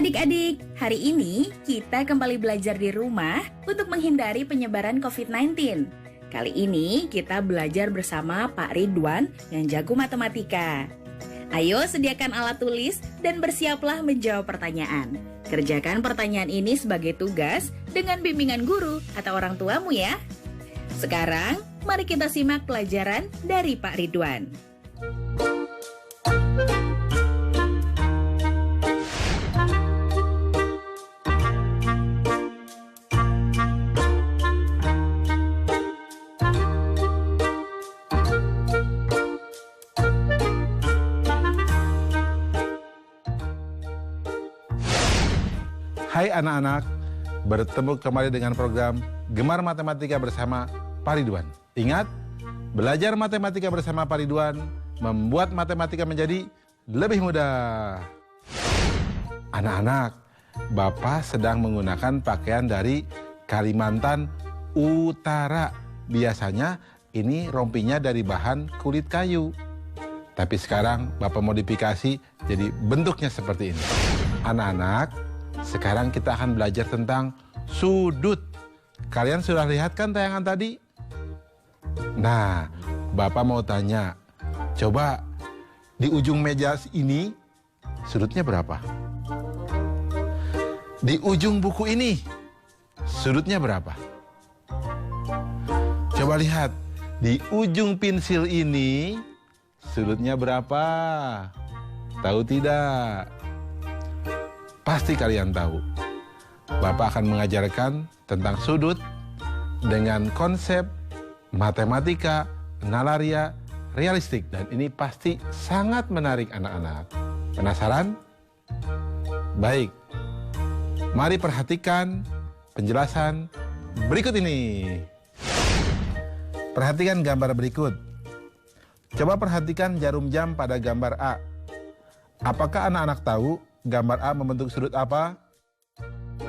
adik-adik, hari ini kita kembali belajar di rumah untuk menghindari penyebaran COVID-19. Kali ini kita belajar bersama Pak Ridwan yang jago matematika. Ayo sediakan alat tulis dan bersiaplah menjawab pertanyaan. Kerjakan pertanyaan ini sebagai tugas dengan bimbingan guru atau orang tuamu ya. Sekarang, mari kita simak pelajaran dari Pak Ridwan. Hai anak-anak, bertemu kembali dengan program Gemar Matematika bersama Pak Ridwan. Ingat, belajar matematika bersama Pak Ridwan membuat matematika menjadi lebih mudah. Anak-anak, Bapak sedang menggunakan pakaian dari Kalimantan Utara. Biasanya ini rompinya dari bahan kulit kayu. Tapi sekarang Bapak modifikasi jadi bentuknya seperti ini. Anak-anak, sekarang kita akan belajar tentang sudut. Kalian sudah lihat kan tayangan tadi? Nah, Bapak mau tanya, coba di ujung meja ini sudutnya berapa? Di ujung buku ini sudutnya berapa? Coba lihat, di ujung pensil ini sudutnya berapa? Tahu tidak? Pasti kalian tahu. Bapak akan mengajarkan tentang sudut dengan konsep matematika, nalaria, realistik. Dan ini pasti sangat menarik anak-anak. Penasaran? Baik. Mari perhatikan penjelasan berikut ini. Perhatikan gambar berikut. Coba perhatikan jarum jam pada gambar A. Apakah anak-anak tahu gambar A membentuk sudut apa?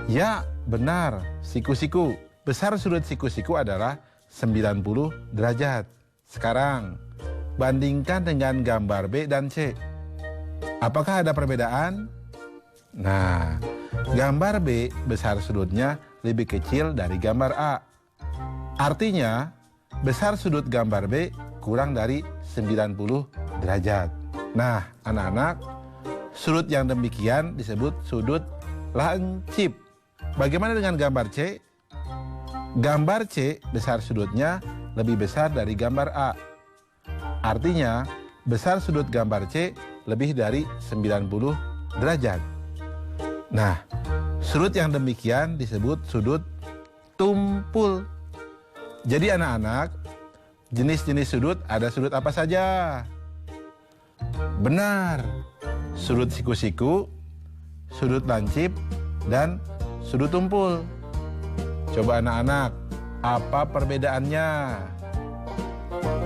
Ya, benar, siku-siku. Besar sudut siku-siku adalah 90 derajat. Sekarang, bandingkan dengan gambar B dan C. Apakah ada perbedaan? Nah, gambar B besar sudutnya lebih kecil dari gambar A. Artinya, besar sudut gambar B kurang dari 90 derajat. Nah, anak-anak, sudut yang demikian disebut sudut lancip. Bagaimana dengan gambar C? Gambar C besar sudutnya lebih besar dari gambar A. Artinya, besar sudut gambar C lebih dari 90 derajat. Nah, sudut yang demikian disebut sudut tumpul. Jadi anak-anak, jenis-jenis sudut ada sudut apa saja? Benar, sudut siku-siku, sudut lancip, dan sudut tumpul. Coba anak-anak, apa perbedaannya?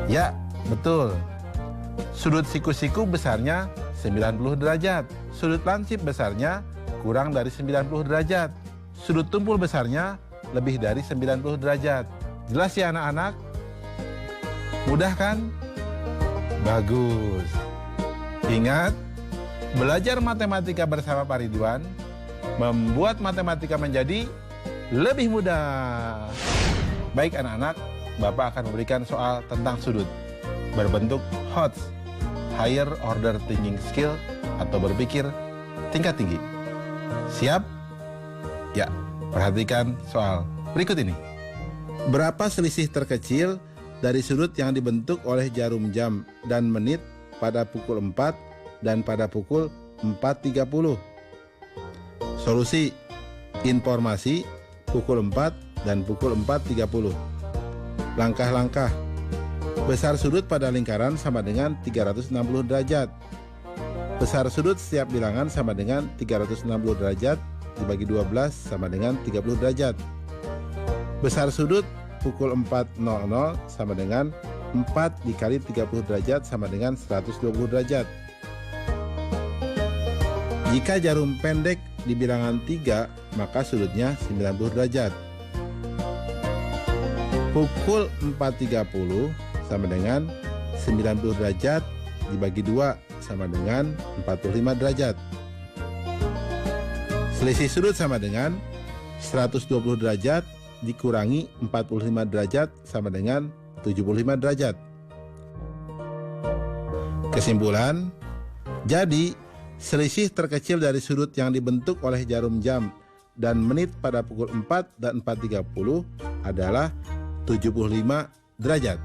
Ya, betul. Sudut siku-siku besarnya 90 derajat. Sudut lancip besarnya kurang dari 90 derajat. Sudut tumpul besarnya lebih dari 90 derajat. Jelas ya anak-anak? Mudah kan? Bagus. Ingat, belajar matematika bersama Pak Ridwan membuat matematika menjadi lebih mudah. Baik anak-anak, Bapak akan memberikan soal tentang sudut berbentuk HOTS, Higher Order Thinking Skill, atau berpikir tingkat tinggi. Siap? Ya, perhatikan soal berikut ini. Berapa selisih terkecil dari sudut yang dibentuk oleh jarum jam dan menit pada pukul 4 dan pada pukul 4.30. Solusi: informasi pukul 4 dan pukul 4.30. Langkah-langkah: besar sudut pada lingkaran sama dengan 360 derajat. Besar sudut setiap bilangan sama dengan 360 derajat dibagi 12 sama dengan 30 derajat. Besar sudut pukul 4.00 sama dengan 4 dikali 30 derajat sama dengan 120 derajat. Jika jarum pendek di bilangan 3, maka sudutnya 90 derajat. Pukul 4.30 sama dengan 90 derajat dibagi 2 sama dengan 45 derajat. Selisih sudut sama dengan 120 derajat dikurangi 45 derajat sama dengan 75 derajat. Kesimpulan, jadi selisih terkecil dari sudut yang dibentuk oleh jarum jam dan menit pada pukul 4 dan 4.30 adalah 75 derajat.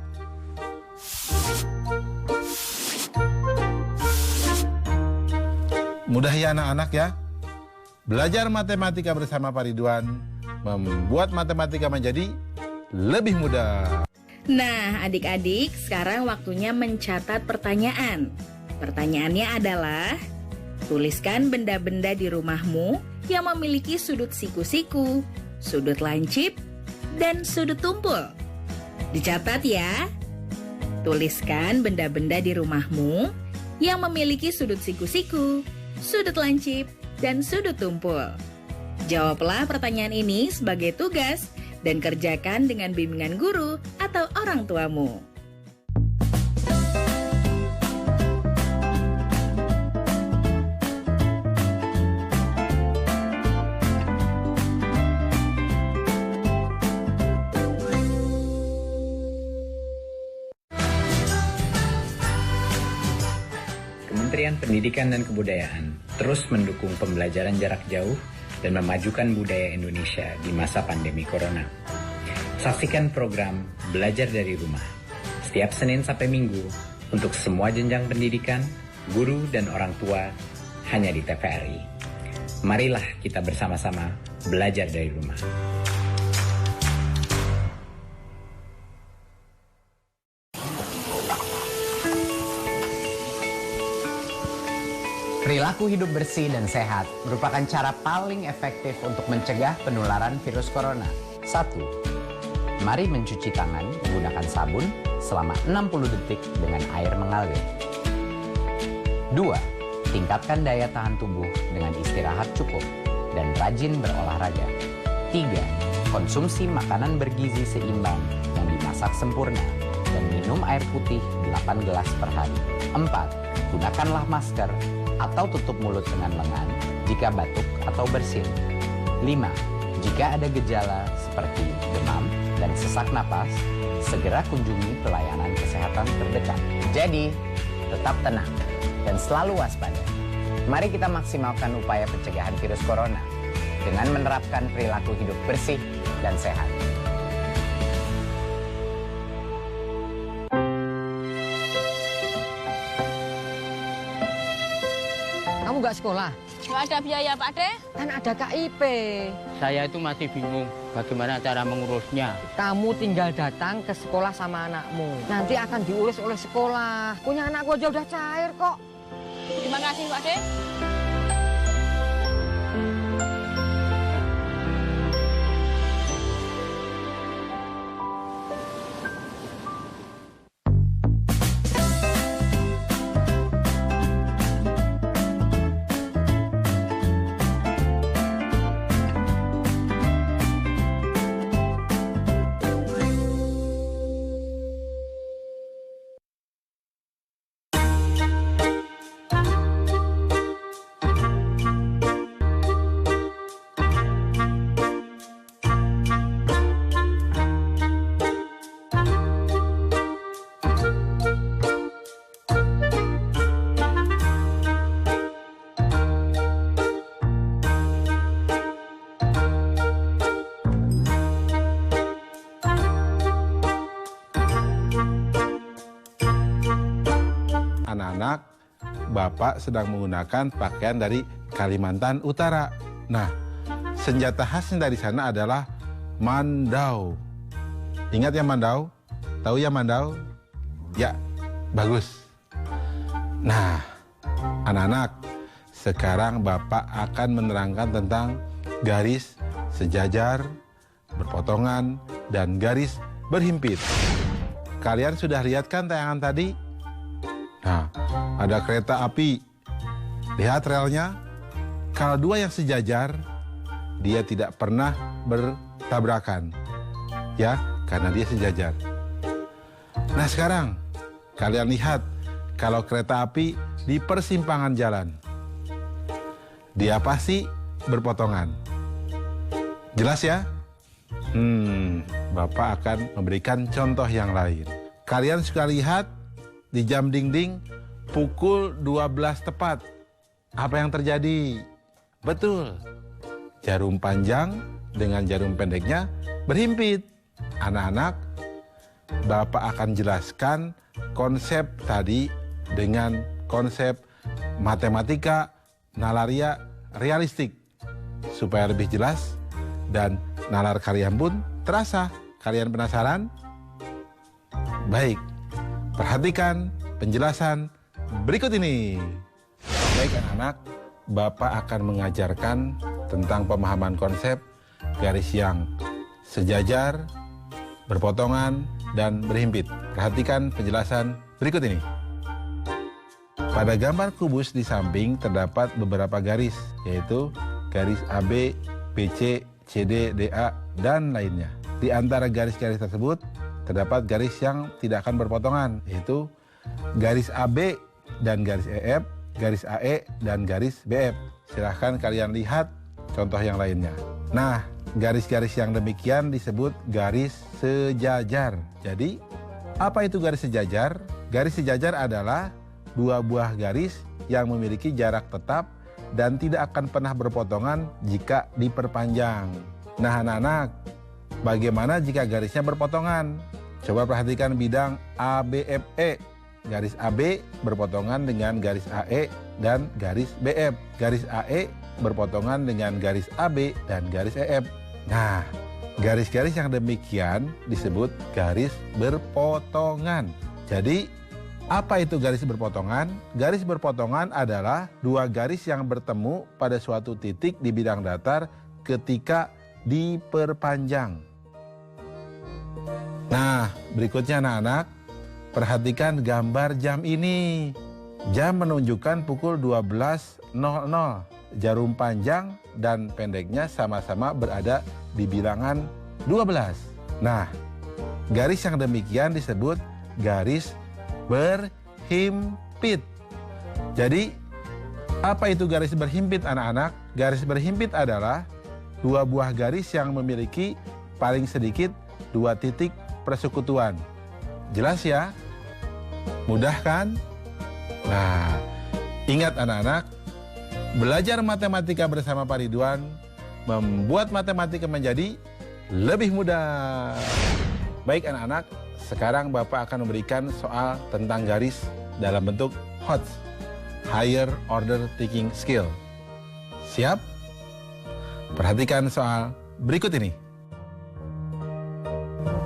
Mudah ya anak-anak ya? Belajar matematika bersama Pak Ridwan membuat matematika menjadi lebih mudah. Nah, adik-adik, sekarang waktunya mencatat pertanyaan. Pertanyaannya adalah, tuliskan benda-benda di rumahmu yang memiliki sudut siku-siku, sudut lancip, dan sudut tumpul. Dicatat ya. Tuliskan benda-benda di rumahmu yang memiliki sudut siku-siku, sudut lancip, dan sudut tumpul. Jawablah pertanyaan ini sebagai tugas dan kerjakan dengan bimbingan guru atau orang tuamu. Kementerian Pendidikan dan Kebudayaan terus mendukung pembelajaran jarak jauh dan memajukan budaya Indonesia di masa pandemi Corona. Saksikan program Belajar dari Rumah setiap Senin sampai Minggu untuk semua jenjang pendidikan, guru, dan orang tua hanya di TVRI. Marilah kita bersama-sama belajar dari rumah. Perilaku hidup bersih dan sehat merupakan cara paling efektif untuk mencegah penularan virus corona. 1. Mari mencuci tangan menggunakan sabun selama 60 detik dengan air mengalir. 2. Tingkatkan daya tahan tubuh dengan istirahat cukup dan rajin berolahraga. 3. Konsumsi makanan bergizi seimbang yang dimasak sempurna dan minum air putih 8 gelas per hari. 4. Gunakanlah masker atau tutup mulut dengan lengan jika batuk atau bersin. 5. Jika ada gejala seperti demam dan sesak napas, segera kunjungi pelayanan kesehatan terdekat. Jadi, tetap tenang dan selalu waspada. Mari kita maksimalkan upaya pencegahan virus corona dengan menerapkan perilaku hidup bersih dan sehat. Kamu nggak sekolah? Nggak ada biaya, Pak De. Kan ada KIP. Saya itu masih bingung bagaimana cara mengurusnya. Kamu tinggal datang ke sekolah sama anakmu. Nanti akan diurus oleh sekolah. Punya anakku aja udah cair kok. Terima kasih, Pak De. Anak-anak, Bapak sedang menggunakan pakaian dari Kalimantan Utara. Nah, senjata khasnya dari sana adalah mandau. Ingat ya mandau? Tahu ya mandau? Ya, bagus. Nah, anak-anak, sekarang Bapak akan menerangkan tentang garis sejajar, berpotongan, dan garis berhimpit. Kalian sudah lihat kan tayangan tadi? Nah, ada kereta api. Lihat relnya. Kalau dua yang sejajar, dia tidak pernah bertabrakan. Ya, karena dia sejajar. Nah sekarang, kalian lihat kalau kereta api di persimpangan jalan. Dia pasti berpotongan. Jelas ya? Bapak akan memberikan contoh yang lain. Kalian suka lihat di jam dinding pukul 12 tepat. Apa yang terjadi? Betul. Jarum panjang dengan jarum pendeknya berhimpit. Anak-anak, Bapak akan jelaskan konsep tadi dengan konsep matematika, nalaria, realistik. Supaya lebih jelas dan nalar kalian pun terasa. Kalian penasaran? Baik, perhatikan penjelasan berikut ini. Baik anak-anak, Bapak akan mengajarkan tentang pemahaman konsep garis yang sejajar, berpotongan, dan berhimpit. Perhatikan penjelasan berikut ini. Pada gambar kubus di samping terdapat beberapa garis, yaitu garis AB, BC, CD, DA, dan lainnya. Di antara garis-garis tersebut, terdapat garis yang tidak akan berpotongan, yaitu garis AB dan garis EF, garis AE, dan garis BF. Silahkan kalian lihat contoh yang lainnya. Nah, garis-garis yang demikian disebut garis sejajar. Jadi, apa itu garis sejajar? Garis sejajar adalah dua buah garis yang memiliki jarak tetap dan tidak akan pernah berpotongan jika diperpanjang. Nah anak-anak, bagaimana jika garisnya berpotongan? Coba perhatikan bidang ABFE. Garis AB berpotongan dengan garis AE dan garis BF. Garis AE berpotongan dengan garis AB dan garis EF. Nah, garis-garis yang demikian disebut garis berpotongan. Jadi, apa itu garis berpotongan? Garis berpotongan adalah dua garis yang bertemu pada suatu titik di bidang datar ketika diperpanjang. Nah, berikutnya anak-anak, perhatikan gambar jam ini. Jam menunjukkan pukul 12.00. Jarum panjang dan pendeknya sama-sama berada di bilangan 12. Nah, garis yang demikian disebut garis berhimpit. Jadi, apa itu garis berhimpit anak-anak? Garis berhimpit adalah dua buah garis yang memiliki paling sedikit dua titik persekutuan. Jelas ya? Mudah kan? Nah, ingat anak-anak, belajar matematika bersama Pak Ridwan membuat matematika menjadi lebih mudah. Baik anak-anak, sekarang Bapak akan memberikan soal tentang garis dalam bentuk HOTS, Higher Order Thinking Skill. Siap? Perhatikan soal berikut ini.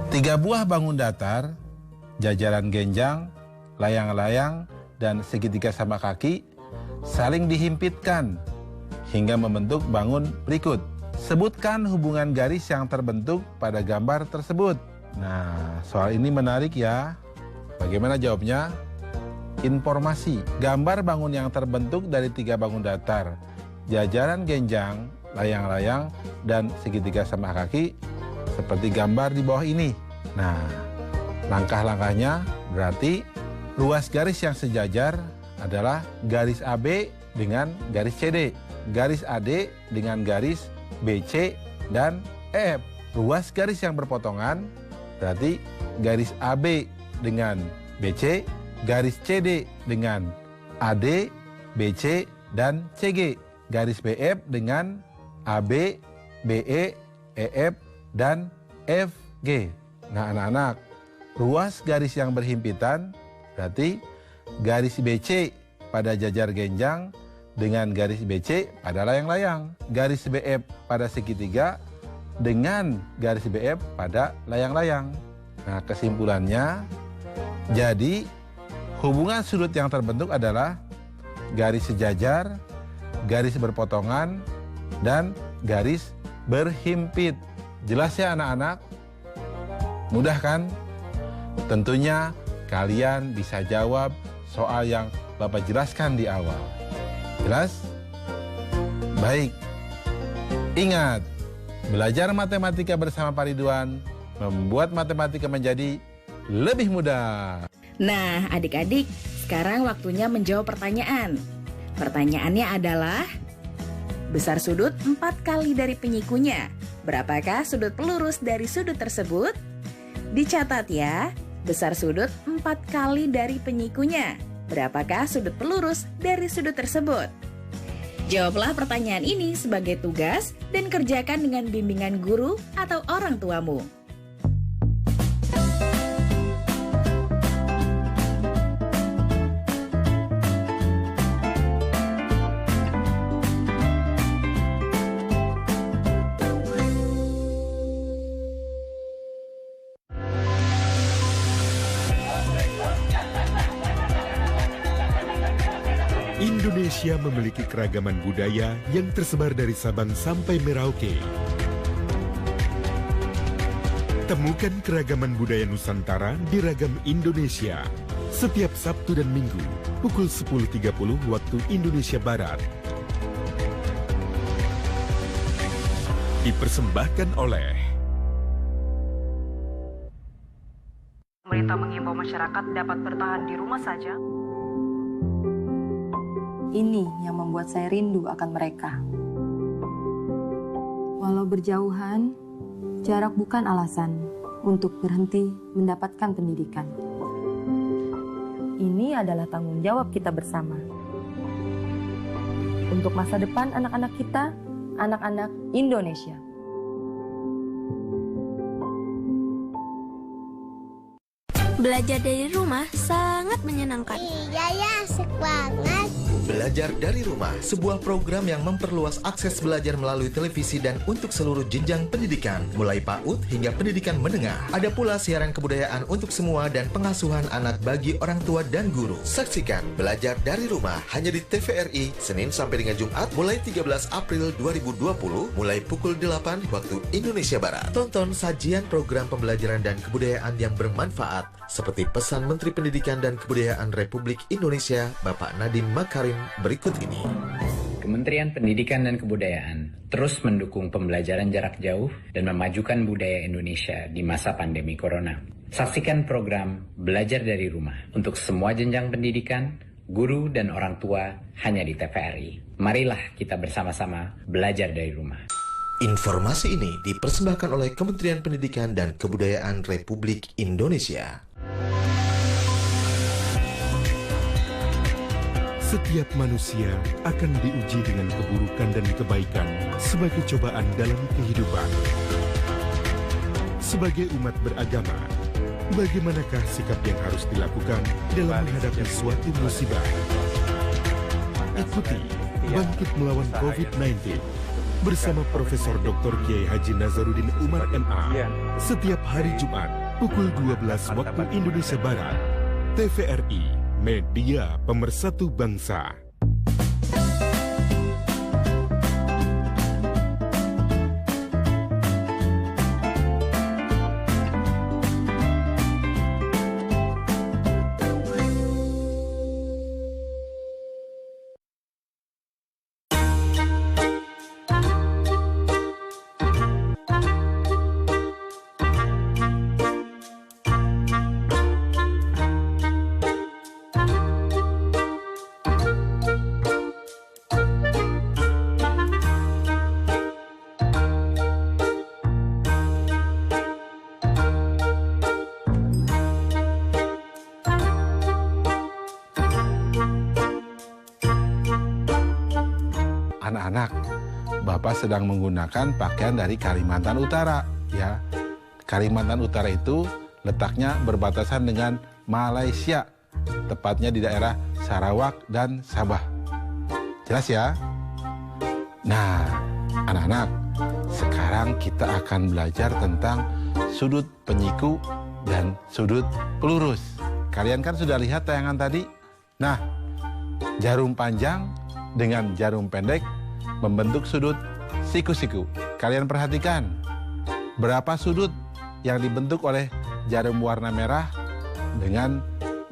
3 buah bangun datar, jajaran genjang, layang-layang, dan segitiga sama kaki saling dihimpitkan hingga membentuk bangun berikut. Sebutkan hubungan garis yang terbentuk pada gambar tersebut. Nah, soal ini menarik ya. Bagaimana jawabnya? Informasi. Gambar bangun yang terbentuk dari 3 bangun datar, jajaran genjang, layang-layang, dan segitiga sama kaki seperti gambar di bawah ini. Nah, langkah-langkahnya berarti ruas garis yang sejajar adalah garis AB dengan garis CD, garis AD dengan garis BC dan EF. Ruas garis yang berpotongan berarti garis AB dengan BC, garis CD dengan AD, BC, dan CG. Garis BF dengan AB, BE, EF, dan FG. Nah anak-anak, ruas garis yang berhimpitan berarti garis BC pada jajar genjang dengan garis BC pada layang-layang. Garis BF pada segitiga dengan garis BF pada layang-layang. Nah, kesimpulannya, jadi hubungan sudut yang terbentuk adalah garis sejajar, garis berpotongan, dan garis berhimpit. Jelas ya anak-anak? Mudah kan? Tentunya kalian bisa jawab soal yang Bapak jelaskan di awal. Jelas? Baik. Ingat, belajar matematika bersama Pak Ridwan membuat matematika menjadi lebih mudah. Nah, adik-adik, sekarang waktunya menjawab pertanyaan. Pertanyaannya adalah, Besar sudut 4 kali dari penyikunya. Berapakah sudut pelurus dari sudut tersebut? Dicatat ya, besar sudut 4 kali dari penyikunya. Berapakah sudut pelurus dari sudut tersebut? Jawablah pertanyaan ini sebagai tugas dan kerjakan dengan bimbingan guru atau orang tuamu. Indonesia memiliki keragaman budaya yang tersebar dari Sabang sampai Merauke. Temukan keragaman budaya Nusantara di Ragam Indonesia setiap Sabtu dan Minggu pukul 10.30 waktu Indonesia Barat. Dipersembahkan oleh pemerintah mengimbau masyarakat dapat bertahan di rumah saja. Ini yang membuat saya rindu akan mereka. Walau berjauhan, jarak bukan alasan untuk berhenti mendapatkan pendidikan. Ini adalah tanggung jawab kita bersama. Untuk masa depan anak-anak kita, anak-anak Indonesia. Belajar dari rumah sangat menyenangkan. Iya ya, asik banget. Belajar dari Rumah, sebuah program yang memperluas akses belajar melalui televisi dan untuk seluruh jenjang pendidikan, mulai PAUD hingga pendidikan menengah. Ada pula siaran kebudayaan untuk semua dan pengasuhan anak bagi orang tua dan guru. Saksikan Belajar dari Rumah hanya di TVRI, Senin sampai dengan Jumat, mulai 13 April 2020, mulai pukul 8 waktu Indonesia Barat. Tonton sajian program pembelajaran dan kebudayaan yang bermanfaat, seperti pesan Menteri Pendidikan dan Kebudayaan Republik Indonesia, Bapak Nadiem Makarim berikut ini. Kementerian Pendidikan dan Kebudayaan terus mendukung pembelajaran jarak jauh dan memajukan budaya Indonesia di masa pandemi corona. Saksikan program Belajar dari Rumah untuk semua jenjang pendidikan, guru dan orang tua hanya di TVRI. Marilah kita bersama-sama belajar dari rumah. Informasi ini dipersembahkan oleh Kementerian Pendidikan dan Kebudayaan Republik Indonesia. Setiap manusia akan diuji dengan keburukan dan kebaikan sebagai cobaan dalam kehidupan. Sebagai umat beragama, bagaimanakah sikap yang harus dilakukan dalam menghadapi suatu musibah? Ikuti Bangkit Melawan COVID-19 bersama Profesor Dr. Kiai Haji Nazaruddin Umar MA setiap hari Jumat pukul 12 waktu Indonesia Barat. TVRI, Media Pemersatu Bangsa. Anak-anak, Bapak sedang menggunakan pakaian dari Kalimantan Utara, ya. Kalimantan Utara itu letaknya berbatasan dengan Malaysia, tepatnya di daerah Sarawak dan Sabah. Jelas ya? Nah, anak-anak, sekarang kita akan belajar tentang sudut penyiku dan sudut pelurus. Kalian kan sudah lihat tayangan tadi? Nah, jarum panjang dengan jarum pendek membentuk sudut siku-siku. Kalian perhatikan, berapa sudut yang dibentuk oleh jarum warna merah dengan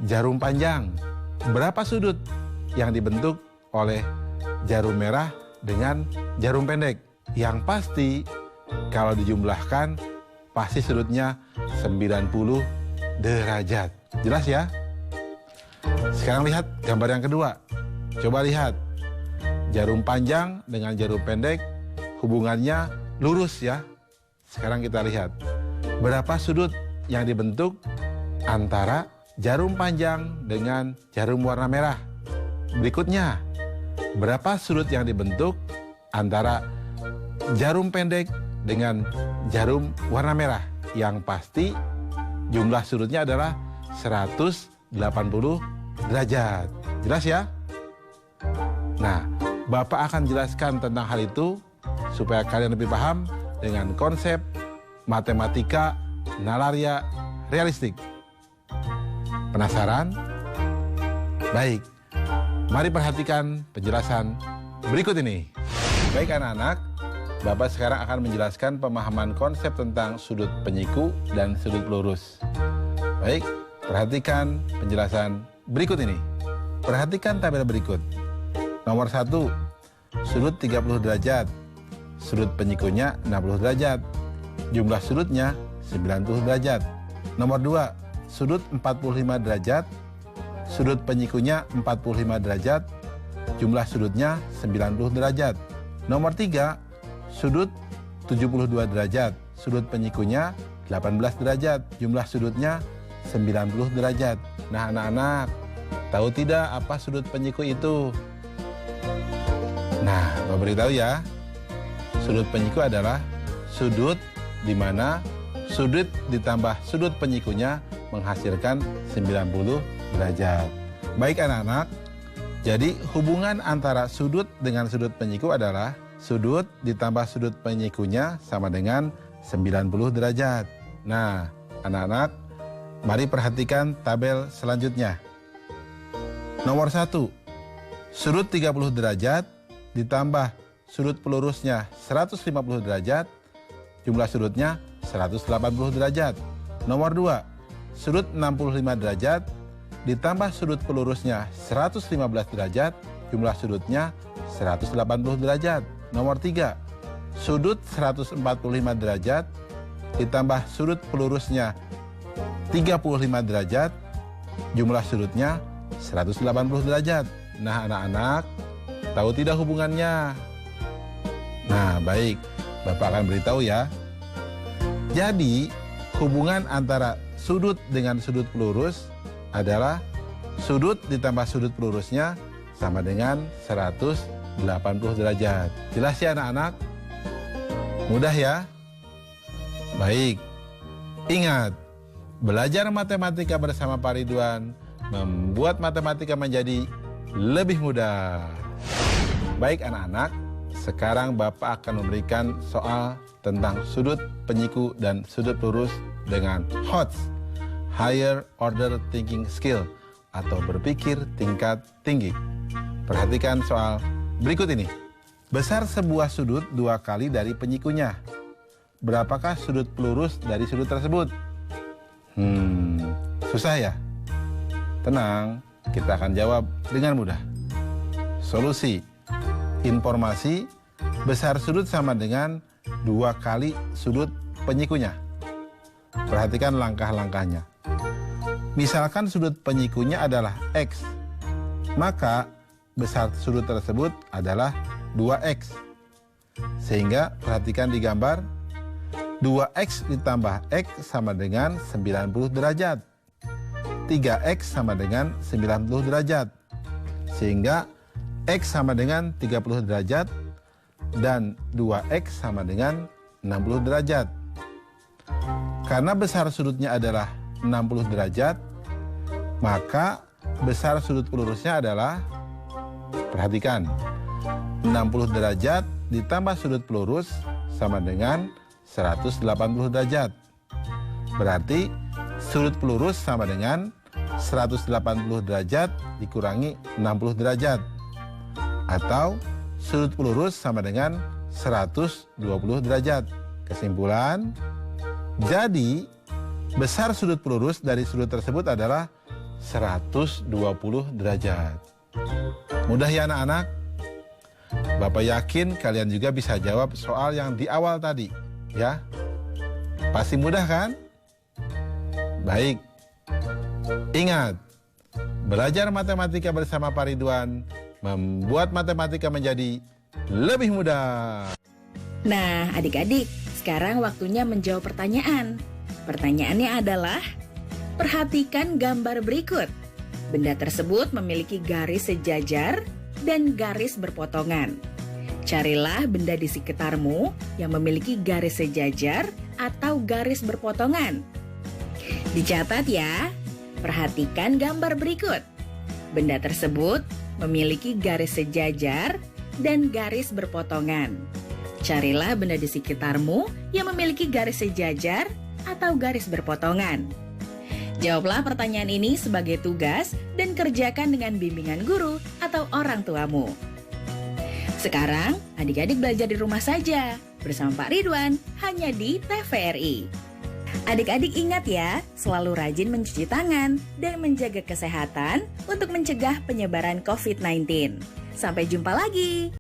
jarum panjang? Berapa sudut yang dibentuk oleh jarum merah dengan jarum pendek? Yang pasti, kalau dijumlahkan, pasti sudutnya 90 derajat. Jelas ya? Sekarang lihat gambar yang kedua. Coba lihat. jarum panjang dengan jarum pendek hubungannya lurus ya. Sekarang kita lihat berapa sudut yang dibentuk antara jarum panjang dengan jarum warna merah. Berikutnya, berapa sudut yang dibentuk antara jarum pendek dengan jarum warna merah? Yang pasti jumlah sudutnya adalah 180 derajat. Jelas ya? Nah, Bapak akan jelaskan tentang hal itu supaya kalian lebih paham dengan konsep matematika nalaria realistik. Penasaran? Baik, mari perhatikan penjelasan berikut ini. Baik anak-anak, Bapak sekarang akan menjelaskan pemahaman konsep tentang sudut penyiku dan sudut lurus. Baik, perhatikan penjelasan berikut ini. Perhatikan tabel berikut. Nomor 1, sudut 30 derajat. Sudut penyikunya 60 derajat. Jumlah sudutnya 90 derajat. Nomor 2, sudut 45 derajat. Sudut penyikunya 45 derajat. Jumlah sudutnya 90 derajat. Nomor 3, sudut 72 derajat. Sudut penyikunya 18 derajat. Jumlah sudutnya 90 derajat. Nah anak-anak, tahu tidak apa sudut penyiku itu? Nah, mau beritahu ya. Sudut penyiku adalah sudut di mana sudut ditambah sudut penyikunya menghasilkan 90 derajat. Baik anak-anak, jadi hubungan antara sudut dengan sudut penyiku adalah sudut ditambah sudut penyikunya sama dengan 90 derajat. Nah, anak-anak, mari perhatikan tabel selanjutnya. Nomor 1, sudut 30 derajat ditambah sudut pelurusnya 150 derajat, jumlah sudutnya 180 derajat. Nomor 2, sudut 65 derajat ditambah sudut pelurusnya 115 derajat, jumlah sudutnya 180 derajat. Nomor 3, sudut 145 derajat ditambah sudut pelurusnya 35 derajat, jumlah sudutnya 180 derajat. Nah anak-anak, tahu tidak hubungannya? Nah baik, Bapak akan beritahu ya. Jadi hubungan antara sudut dengan sudut pelurus adalah sudut ditambah sudut pelurusnya sama dengan 180 derajat. Jelas ya anak-anak? Mudah ya? Baik, ingat, belajar matematika bersama Pak Ridwan membuat matematika menjadi lebih mudah. Baik anak-anak, sekarang Bapak akan memberikan soal tentang sudut penyiku dan sudut lurus dengan HOTS, Higher Order Thinking Skill, atau berpikir tingkat tinggi. Perhatikan soal berikut ini. Besar sebuah sudut 2 kali dari penyikunya. Berapakah sudut pelurus dari sudut tersebut? Susah ya? Tenang, kita akan jawab dengan mudah. Solusi. Informasi, besar sudut sama dengan 2 kali sudut penyikunya. Perhatikan langkah-langkahnya. Misalkan sudut penyikunya adalah X, maka besar sudut tersebut adalah 2X. Sehingga perhatikan di gambar, 2X ditambah X sama dengan 90 derajat. 3X sama dengan 90 derajat. Sehingga X sama dengan 30 derajat dan 2X sama dengan 60 derajat. Karena besar sudutnya adalah 60 derajat, maka besar sudut pelurusnya adalah, perhatikan, 60 derajat ditambah sudut pelurus sama dengan 180 derajat. Berarti sudut pelurus sama dengan 180 derajat dikurangi 60 derajat. Atau sudut pelurus sama dengan 120 derajat. Kesimpulan, jadi besar sudut pelurus dari sudut tersebut adalah 120 derajat. Mudah ya anak-anak? Bapak yakin kalian juga bisa jawab soal yang di awal tadi, ya? Pasti mudah kan? Baik. Ingat, belajar matematika bersama Pak Ridwan membuat matematika menjadi lebih mudah. Nah, adik-adik, sekarang waktunya menjawab pertanyaan. Pertanyaannya adalah, perhatikan gambar berikut. Benda tersebut memiliki garis sejajar dan garis berpotongan. Carilah benda di sekitarmu yang memiliki garis sejajar atau garis berpotongan. Dicatat ya, perhatikan gambar berikut. Benda tersebut memiliki garis sejajar dan garis berpotongan. Carilah benda di sekitarmu yang memiliki garis sejajar atau garis berpotongan. Jawablah pertanyaan ini sebagai tugas dan kerjakan dengan bimbingan guru atau orang tuamu. Sekarang, adik-adik belajar di rumah saja bersama Pak Ridwan hanya di TVRI. Adik-adik ingat ya, selalu rajin mencuci tangan dan menjaga kesehatan untuk mencegah penyebaran COVID-19. Sampai jumpa lagi.